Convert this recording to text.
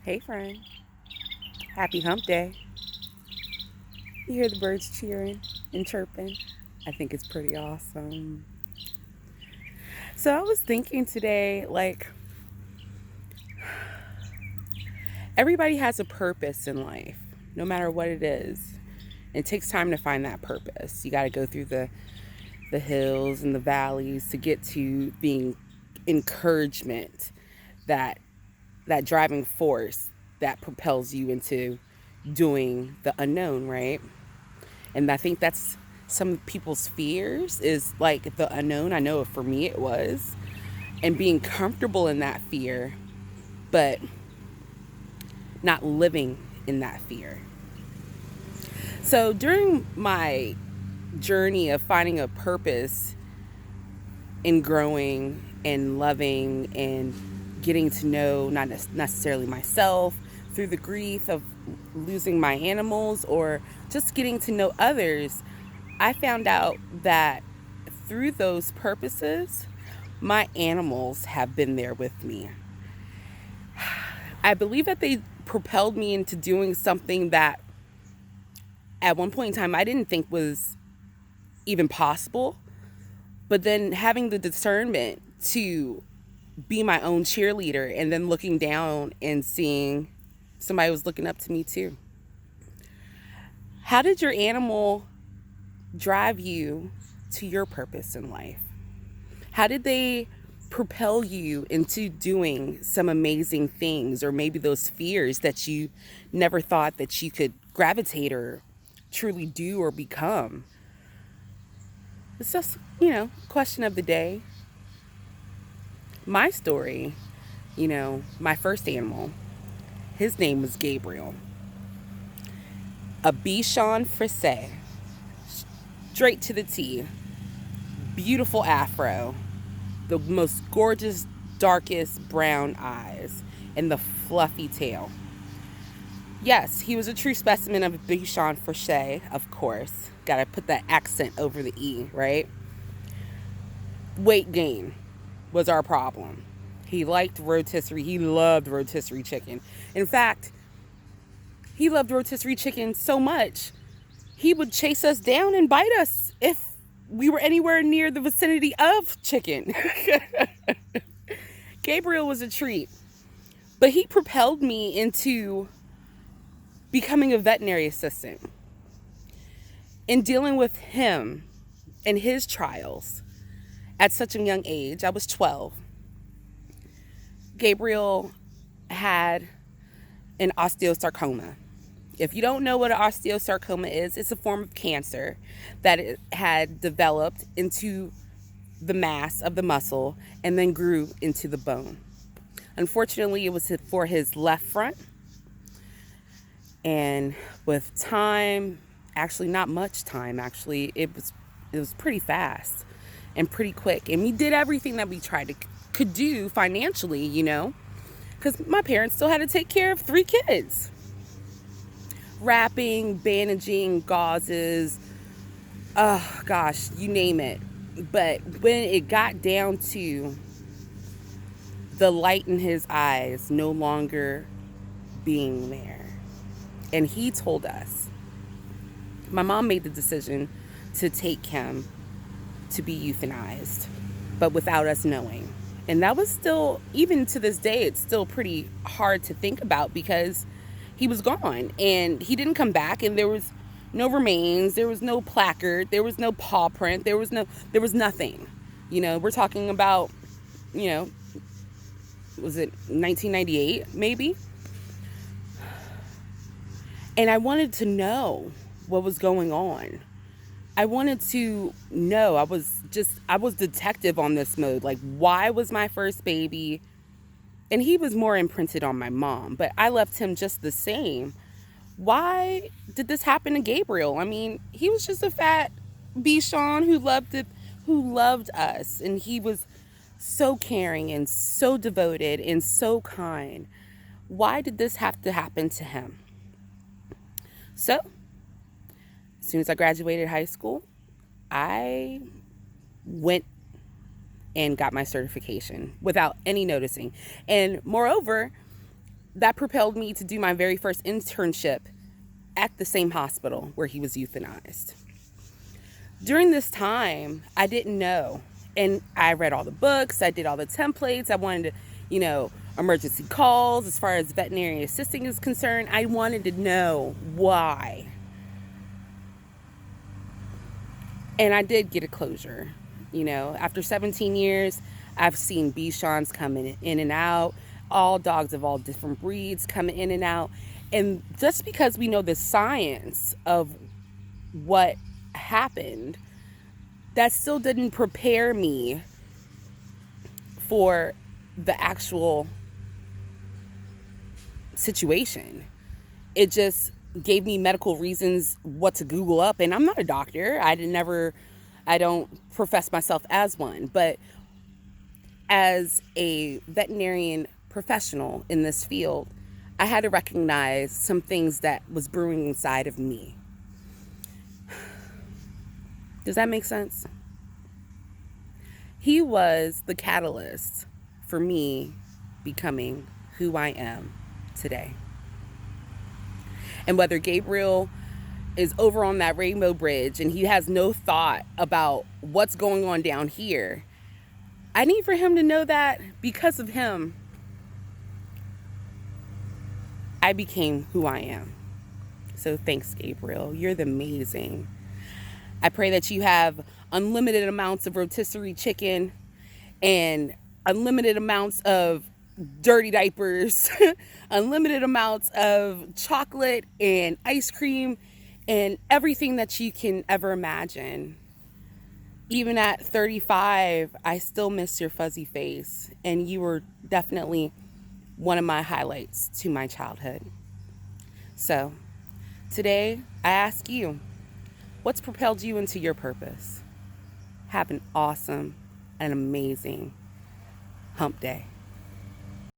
Hey friend, happy hump day. You hear the birds cheering and chirping? I think it's pretty awesome. So I was thinking today, everybody has a purpose in life, no matter what it is. It takes time to find that purpose. You got to go through the hills and the valleys to get to being encouragement, that that driving force that propels you into doing the unknown, right? And I think that's some people's fears is like the unknown. I know for me it was. And being comfortable in that fear, but not living in that fear. So during my journey of finding a purpose in growing and loving and getting to know not necessarily myself through the grief of losing my animals or just getting to know others, I found out that through those purposes, my animals have been there with me. I believe that they propelled me into doing something that at one point in time I didn't think was even possible. But then having the discernment to be my own cheerleader and then looking down and seeing somebody was looking up to me too. How did your animal drive you to your purpose in life? How did they propel you into doing some amazing things, or maybe those fears that you never thought that you could gravitate or truly do or become? It's just, question of the day. My story, my first animal, his name was Gabriel. A Bichon Frise, straight to the T. Beautiful afro, the most gorgeous, darkest brown eyes, and the fluffy tail. Yes, he was a true specimen of a Bichon Frise, of course. Gotta put that accent over the E, right? Weight gain was our problem. He liked rotisserie. He loved rotisserie chicken. In fact, he loved rotisserie chicken so much, he would chase us down and bite us if we were anywhere near the vicinity of chicken. Gabriel was a treat, but he propelled me into becoming a veterinary assistant. In dealing with him and his trials at such a young age, I was 12. Gabriel had an osteosarcoma. If you don't know what an osteosarcoma is, it's a form of cancer that it had developed into the mass of the muscle and then grew into the bone. Unfortunately, it was for his left front. And with time, actually not much time, actually, it was pretty fast and pretty quick. And we did everything that we could do financially, because my parents still had to take care of 3 kids. Wrapping, bandaging, gauzes, oh gosh, you name it. But when it got down to the light in his eyes no longer being there, and he told us, my mom made the decision to take him to be euthanized, but without us knowing. And that was still, even to this day, it's still pretty hard to think about because he was gone and he didn't come back, and there was no remains, there was no placard, there was no paw print, there was nothing. We're talking about, was it 1998 maybe? And I wanted to know what was going on. I wanted to know. I was detective on this mode. Like, why was my first baby? And he was more imprinted on my mom, but I left him just the same. Why did this happen to Gabriel? I mean, he was just a fat Bichon who loved us, and he was so caring and so devoted and so kind. Why did this have to happen to him? So, as soon as I graduated high school, I went and got my certification without any noticing. And moreover, that propelled me to do my very first internship at the same hospital where he was euthanized. During this time, I didn't know. And I read all the books, I did all the templates, I wanted to, emergency calls as far as veterinary assisting is concerned. I wanted to know why. And I did get a closure. After 17 years, I've seen Bichons come in and out, all dogs of all different breeds come in and out. And just because we know the science of what happened, that still didn't prepare me for the actual situation. It just gave me medical reasons what to Google up. And I'm not a doctor. I don't profess myself as one. But as a veterinarian professional in this field, I had to recognize some things that was brewing inside of me. Does that make sense? He was the catalyst for me becoming who I am today. And whether Gabriel is over on that rainbow bridge and he has no thought about what's going on down here, I need for him to know that because of him, I became who I am. So thanks, Gabriel. You're amazing. I pray that you have unlimited amounts of rotisserie chicken and unlimited amounts of dirty diapers, unlimited amounts of chocolate and ice cream and everything that you can ever imagine. Even at 35, I still miss your fuzzy face, and you were definitely one of my highlights to my childhood. So today I ask you, what's propelled you into your purpose? Have an awesome and amazing hump day.